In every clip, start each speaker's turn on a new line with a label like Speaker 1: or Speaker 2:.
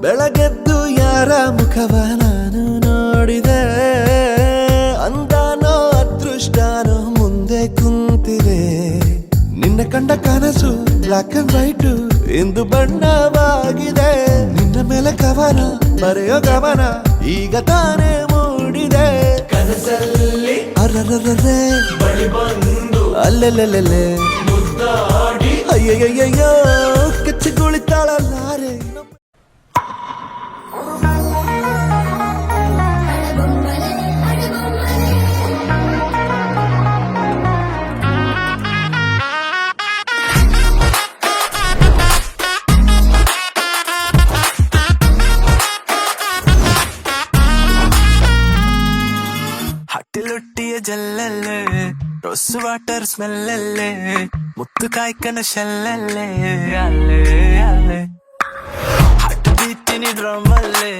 Speaker 1: ಬೆಳಗೆದ್ದು ಯಾರ ಮುಖವ ನಾನು ನೋಡಿದೆ, ಅಂದಾನೋ ಅದೃಷ್ಟನೋ ಮುಂದೆ ಕುಂತಿದೆ. ನಿನ್ನ ಕಂಡ ಕನಸು ಬ್ಲಾಕ್ ಅಂಡ್ ವೈಟ್ ಇಂದು ಬಣ್ಣವಾಗಿದೆ. ನಿನ್ನ ಮೇಲೆ ಕವನ ಬರೆಯೋ ಗಮನ ಈಗ ತಾನೇ ಮೂಡಿದೆ. ಕನಸಲ್ಲಿ ಅರರರರೆ ಬಳಿ ಬಂದು ಅಲ್ಲೆಲ್ಲೆಲ್ಲೆ ಮುದ್ದಾಡಿ ಅಯ್ಯಯ್ಯಯ್ಯೋ ಕೆಚ್ಚಗುಳಿತಾಳಲ್ಲಾರೆ.
Speaker 2: ഹട്ടിലൊട്ടിയ ജല്ലല്ലേ റോസ് വാട്ടർ സ്മെല്ലല്ലേ മുത്തു കായ്ക്കണ ഷെല്ലല്ലേ അല്ലേ അല്ലേ ഹാർട്ട് ബീറ്റിന് ഡ്രമല്ലേ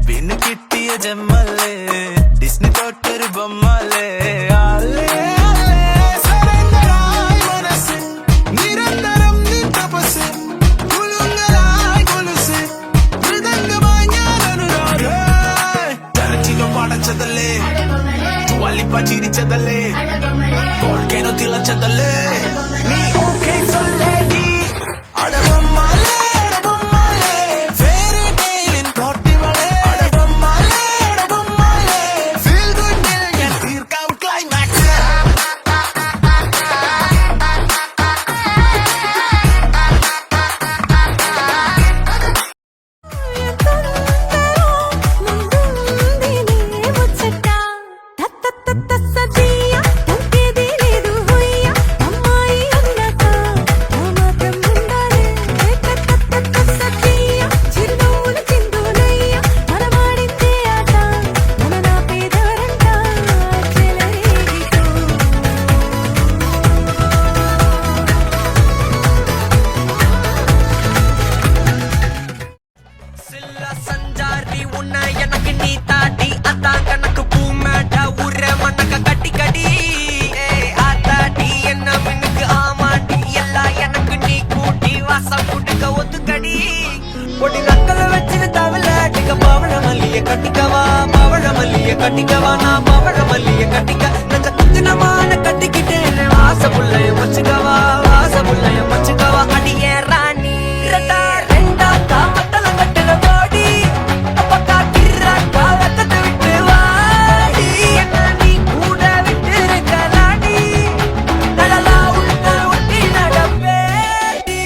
Speaker 2: വീണ് കിട്ടിയ ജമ്മല്ലേ ഡിസ്നി തൊട്ടൊരു ബൊമ്മല്ലേ അല്ലേ അല്ലേ സറണ്ടറായി മനസ്സ് നിരന്തരം നീ തപസ് കുലുങ്ങലായി കൊലുസ് മൃദംഗമായി ഞാൻ അനുരാഗം തരച്ചിലും പടച്ചതല്ലേ വല്ലിപ്പ ചിരിച്ചതല്ലേ കോൾക്കേനോ തിളച്ചതല്ലേ നീ ഓക്കേ സൊല്ലേടി അടവമ്മാലേ അടവമ്മാലേ ഫെയറി ടെയിലിൻ പ്ലോട്ടിവളേ അടവമ്മാലേ അടവമ്മാലേ ഫീൽ ഗുഡിൽ ഞാൻ തീർക്കാം ക്ലൈമാക്സ് கட்டிக்கவா நான் பவழ மல்லிய கட்டிக்க நஞ்ச குத்தினமான கட்டிக்கிட்டேன் வாச புள்ளைய வச்சுக்கவா வாச புள்ளைய வச்சுக்கவா அடியே ராணி ரெண்டா காமத்தல கட்டுற போடி அப்ப காட்டிடுறா காலத்தை விட்டு வாடி என்ன நீ கூட விட்டு இருக்கலாடி நடலா உள்ள ஒட்டி நடப்பேடி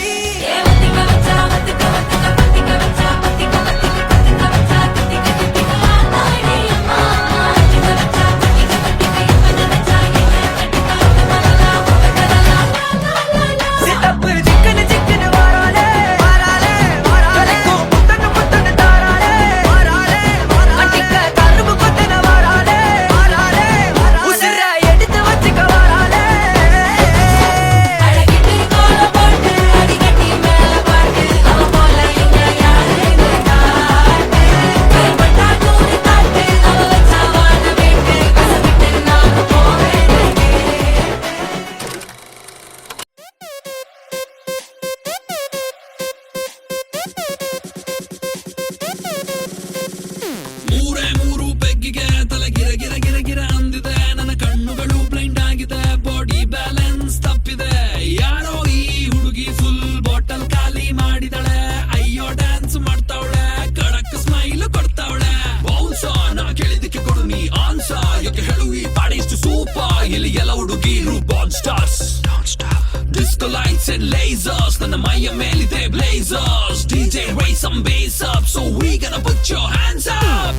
Speaker 2: Disco lights and lasers, ನನ್ನ ಮೈಯ ಮೇಲಿದೆ blazers. DJ raise some bass up, so we gonna put your hands up.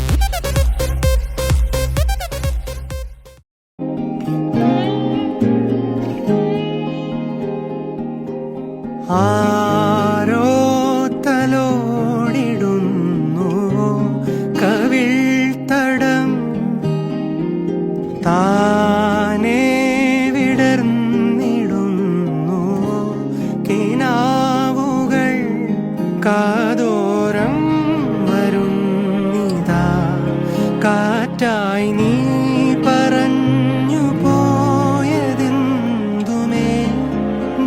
Speaker 1: ആരോ തലോടിടുന്നു കവിൾ തടം താനേ വിടർന്നിടുന്നു കിനാവുകൾ കാതോരം വരുന്നിതാ കാറ്റായി നീ പറഞ്ഞു പോയതെന്തുമേ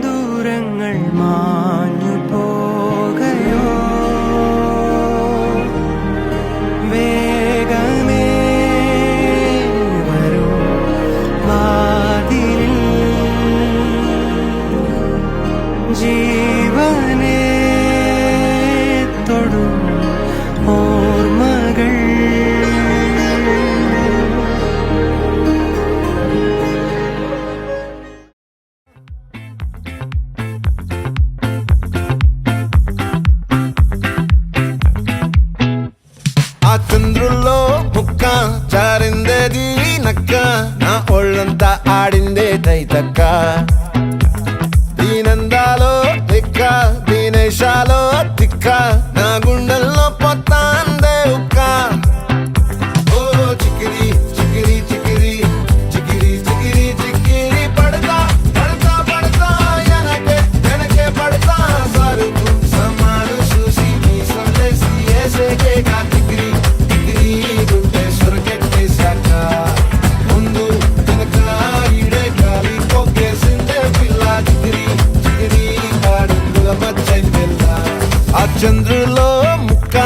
Speaker 1: ദൂരങ്ങൾ
Speaker 3: ఒళ్ళంతా ఆడిందే తైతక్క దీనందాలో తిక్క దీనేశాలో తిక్క నా గుండెల్లో పొత్తాందే ఉక్క ఓ చికిరి చికిరి చికిరి చికిరి చికిరి చికిరి పడతా పడతా పడతా ఎనకే ఎనకే పడతా సరుకు సమాను చూసి నీ సందేశి ఏసేకే కా చికిరి చికిరి గుండె సొరకెట్టేశాక ముందు వెనక ఈడే గాలి కొక్కేసిందే పిల్ల చికిరి చికిరి ఆడుందుల మచ్చైందెల్ల ఆ చంద్రులో ముక్క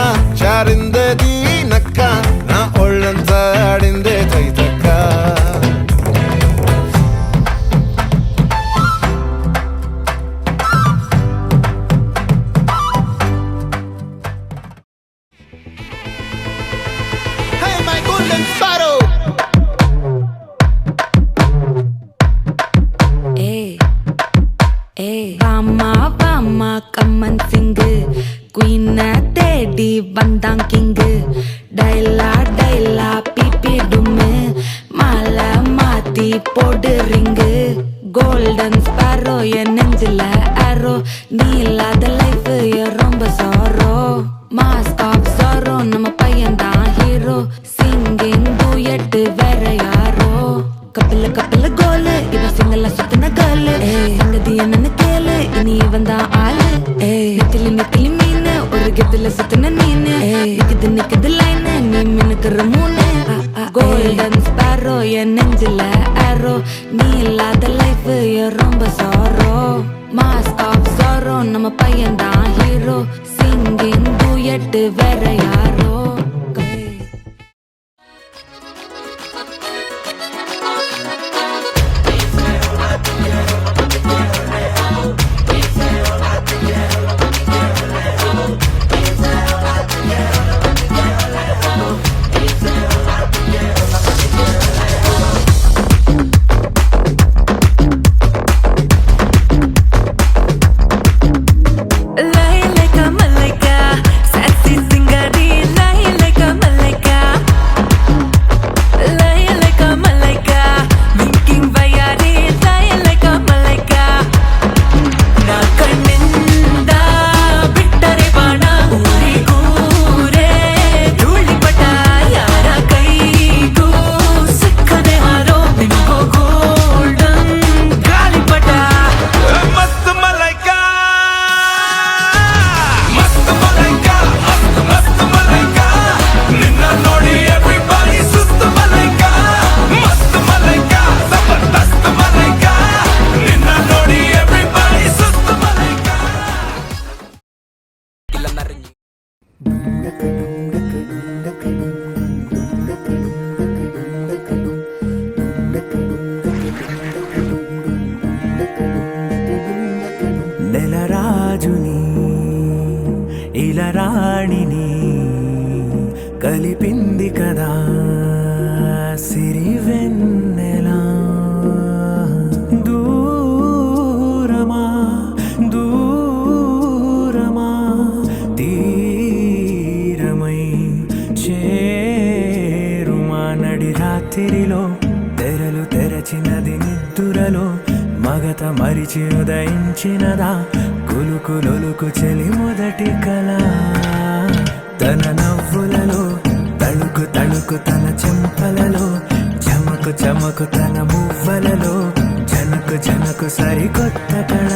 Speaker 3: చారిందది నక్క నా ఒళ్ళంతా ఆడిందే తైతక్క Hey my golden sparrow
Speaker 4: வாமா வாமா கம்மன் சிங்கு குயின தேடி வந்தான் கிங்கு டைலா டைலா பிபி டும்மு மாலை மாத்தி போடு ரிங்கு கோல்டன் ஸ்பாரோ என் நெஞ்சில ஆரோ நீ இல்லாத லைஃப் ரொம்ப சாரோ மாஸ்க் ஆஃப் சாரோ நம்ம பையன் தான் ஹீரோ சிங்கிங் டூயட் வேற யாரோ கப்பில கப்பில கோலு இவ சிங்கல சுத்தின கேளு சங்கதி என்னன்னு கேளு இனி இவன் தான் ஆளு நெத்திலி நெத்திலி மீனு ஒரு கெத்துல சுத்தின நீனு நிக்குது நிக்குது லைனு நீ மினுக்குற மூணு கோல்டன் ஸ்பாரோ என் நெஞ்சில ஆரோ நீ இல்லாத லைஃப் ரொம்ப சாரோ மாஸ்க் ஆஃப் சாரோ நம்ம பையன் தான் ஹீரோ சிங்கிங் டூயட் வேற யாரோ
Speaker 1: నెలరాజుని ఇలరాణిని కలిపింది కదా సిరివెన్నెలా దూరమా దూరమా తీరమై చేరుమా నడి రాత్రిలో తెరలు తెరచినది నిద్దురలో మగత మరిచి ఉదయించినదా కులుకు లొలుకు చెలి మొదటి కళ తన నవ్వులలో తళుకు తళుకు తన చెంపలలో చమకు చమకు తన మువ్వలలో జనకు జనకు సరికొత్త కళ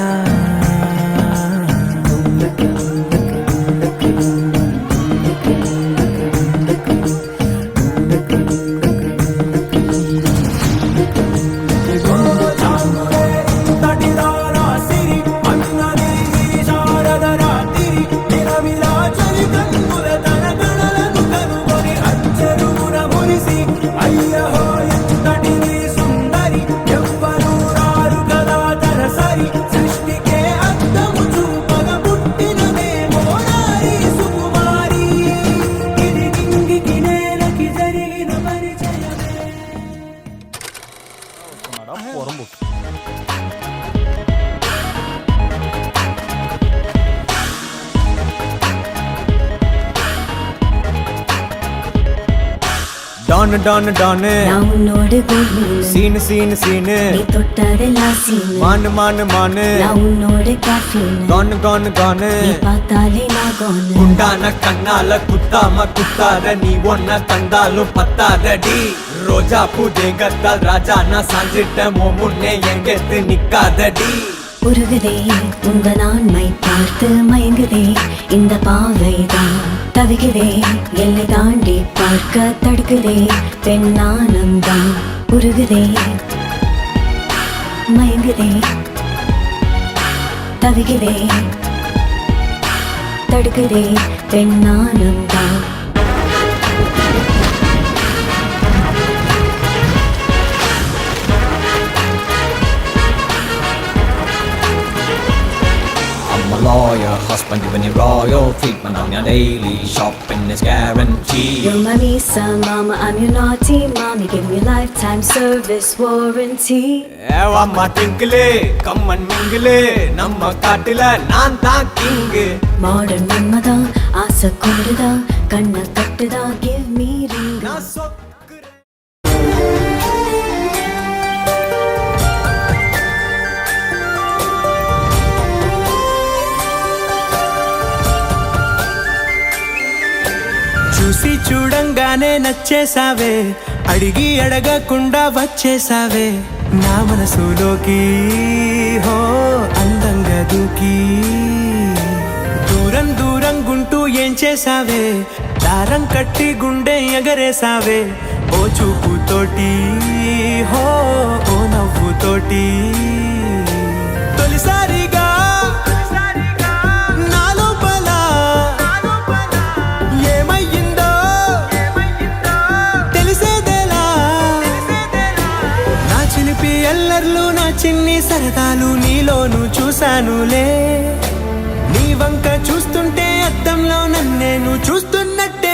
Speaker 1: ಡಾನ್ ಡಾನ್ ಡಾನ್
Speaker 5: நான் உன்னோடு கோயில்
Speaker 1: ಸೀನ್ ಸೀನ್ ಸೀನ್
Speaker 5: நீ தொட்டதெல்லாம் சீனு
Speaker 1: ಮಾನ್ ಮಾನ್ ಮಾನ್
Speaker 5: நான் உன்னோடு caffeine
Speaker 1: ಗಾನ್ ಗಾನ್ ಗಾನ್
Speaker 5: நீ பார்த்தாலே நான் gone
Speaker 1: ಗುಂಡಾನ ಕಣ್ಣಾಲ ಕುತ್ತಾಮ ಕುತ್ತಾದ ನೀ ಒನ್ನ ಕಂಡಾಲು ಪತ್ತಾದಡಿ ರೋಜಾ ಪೂಜೆ ಗದ್ದಾಲ್ ರಾಜಾನ ಸಾಂಜಿಟ್ಟ ಮುನ್ನೆ ಎಂಗೆತ್ತು ನಿಕ್ಕಾದಡಿ
Speaker 5: உருகுதே உங்க நான்மை பார்த்து மயங்குதே இந்த பாவைதான் தவிக்குதே எல்லை தாண்டி பார்க்க தடுக்குதே பெண்ணானம்தான் உருகுதே மயங்குதே தவிக்குதே தடுக்குதே பெண்ணானம்தான்
Speaker 2: I'm a lawyer, husband giving you royal treatment on your daily shopping is guaranteed.
Speaker 5: You're my Misa, mama, I'm your naughty mommy. Give me lifetime service warranty.
Speaker 1: ஏவாம்மா ட்விங்கிளே கம்மன் மிங்கிளே நம்ம காட்டுல நான் தான் கிங்கு
Speaker 5: Modern மன்மதா ஆசை கொண்டுதா கண்ண கட்டுதா give me ring
Speaker 1: நான் சொக்குறேன் చూసి చూడంగానే నచ్చేసావే అడిగి అడగకుండా వచ్చేసావే నా మనసులోకి హో అందంగా దూకి దూరం దూరం గుంటూ ఏం చేసావే దారం కట్టి గుండె ఎగరేసావే ఓ చూపుతోటి హో ఓ నవ్వుతోటి తొలిసారిగా నా లోపల ఏమయ్యిందో తెలిసేదేలా నా చిలిపి ఎల్లర్లు నా చిన్ని సరదాలు నీలోను చూశానులే నీ వంక చూస్తుంటే అద్దంలో నన్నేను చూస్తున్నట్టే